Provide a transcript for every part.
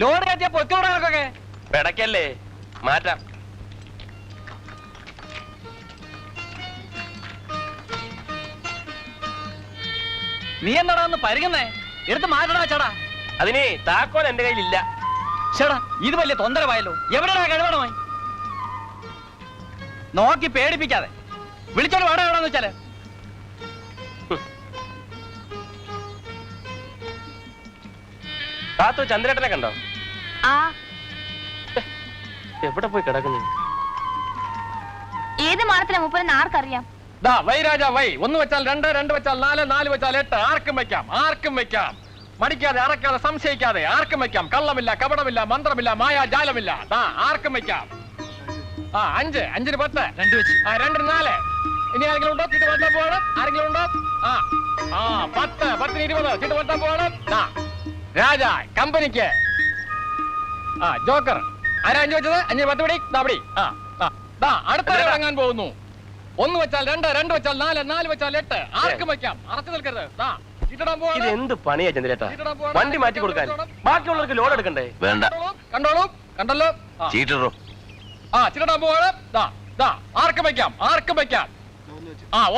Load കയറ്റിയ പൊക്കോടൊക്കെ പിടക്കല്ലേ, മാറ്റാം. നീ എന്താടാ ഒന്ന് പരിങ്ങുന്നേ? എടുത്ത് മാറ്റടാ ചേടാ. അതിന് താക്കോൽ എന്റെ കയ്യിലില്ല. ചേടാ ഇത് വലിയ തൊന്തരമായല്ലോ. എവിടെയാ കഴിവണോ? നോക്കി പേടിപ്പിക്കാതെ വിളിച്ചോണ്ട് വേണം എവിടെന്ന് വെച്ചാല്. താത്തു ചന്ദ്രേട്ടനെ കണ്ടോ? എവിടെ പോയി കിടക്കുന്നു? ഏത് മാനത്തിലെ മൂപ്പരെന്ന് ആർക്കറിയാം? Y Raja Y. 1 വെച്ചാൽ 2, 2 വെച്ചാൽ 4, 4 വെച്ചാൽ 8. ആർക്കും വെക്കാം, ആർക്കും വെക്കാം. മടിക്കാതെ, അറക്കാതെ, സംശയിക്കാതെ ആർക്കും വെക്കാം. കള്ളമില്ല, കപടമില്ല, മന്ത്രമില്ല, മായാജാലമില്ല. ആർക്കും വെക്കാം. 5, 5-ന് 10, 2 വെച്ച് 2-ന് 4. ഇനി ആരെങ്കിലും ഉണ്ടോ? ചീട്ട് പറ്റാൻ പോകണം. ആരെങ്കിലും ഉണ്ടോ? 10, 10-ന് 20 ചീട്ട് പറ്റാൻ പോകണം. രാജ കമ്പനിക്ക്. ജോക്കർ ആരാ 5 വെച്ചത്? 5-ന് 10 പിടി. പിടി. അടുത്ത ഇറങ്ങാൻ പോകുന്നു. 1 വെച്ചാൽ 2, 2 വെച്ചാൽ 4, 4 വെച്ചാൽ 8. ആർക്കും വെക്കാം. അറച്ചു നിൽക്കരുത്. ഇത് എന്ത് പണിയാ ചന്ദ്രേട്ടാ? വണ്ടി മാറ്റി കൊടുക്കാൻ ബാക്കിയുള്ളവർക്ക് ലോഡ് എടുക്കണ്ടേ? വേണ്ട. കണ്ടോളൂ, കണ്ടല്ലോ. ചീറ്ററോ? ചിട്ടിടാൻ പോവാണ്. ആർക്കും വെക്കാം, ആർക്കും വെക്കാം.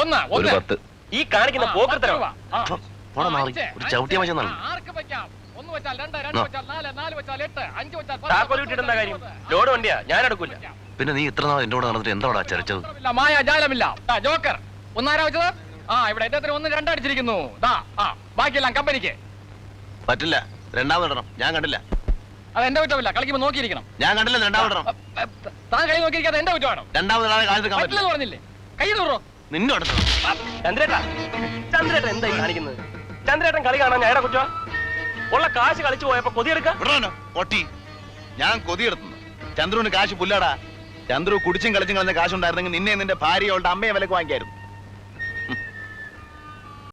1, 10. ഈ കാണിക്കുന്ന പോക്കത്തരോ? ഒരു ചവിട്ടിയ മച്ചാണ്. ആർക്കും വെക്കാം. 1 വെച്ചാൽ 2, 2 വെച്ചാൽ 4, 4 വെച്ചാൽ 8, 5 വെച്ചാൽ 10. താക്കോൽ ഇട്ടിട്ടെന്താ കാര്യം? ലോഡ് വണ്ടിയാ, ഞാൻ എടുക്കൂല. പിന്നെ നീ ഇത്ര നാൾ എന്റെ കൂടെ നടന്നിട്ട് എന്താടാ ചരച്ചത്? മായാജാലമില്ല. ജോക്കർ 1 ആരാ വെച്ചത്? ഇവിടെ എന്റെ 1, 2 അടിച്ചിരിക്കുന്നു. ബാക്കിയെല്ലാം കമ്പനിക്ക്. പറ്റില്ല, രണ്ടാമത് ഇടണം. ഞാൻ കണ്ടില്ല. അത് എന്റെ കുറ്റമില്ല. കളിക്കുമ്പോ നോക്കിയിരിക്കണം. ഞാൻ കണ്ടില്ല, രണ്ടാമത് ഇടണം. താൻ കളി നോക്കിയിരിക്കാതെ എന്റെ കുറ്റമാണോ? രണ്ടാമത് പറ്റില്ലെന്ന് പറഞ്ഞില്ലേ? കൈ തൂറോ? നിന്നോട് ചന്ദ്രേട്ടാ, ചന്ദ്രേട്ടൻ എന്തായി കാണിക്കുന്നത്? ചന്ദ്രേട്ടൻ കളി കാണാൻ ഞാൻ കുറ്റവാ? ഉള്ള കാശ് കളിച്ചു പോയപ്പോ കൊതിയെടുക്കാം. പൊട്ടി, ഞാൻ കൊതിയെടുത്തു. ചന്ദ്രുവിന് കാശ് പുല്ലാടാ. ചന്ദ്രു കുടിച്ചും കളിച്ചും കളഞ്ഞ കാശുണ്ടായിരുന്നെങ്കിൽ നിന്നെ നിന്റെ ഭാര്യ അവളുടെ അമ്മയെ വിലക്ക് വാങ്ങിക്കായിരുന്നു.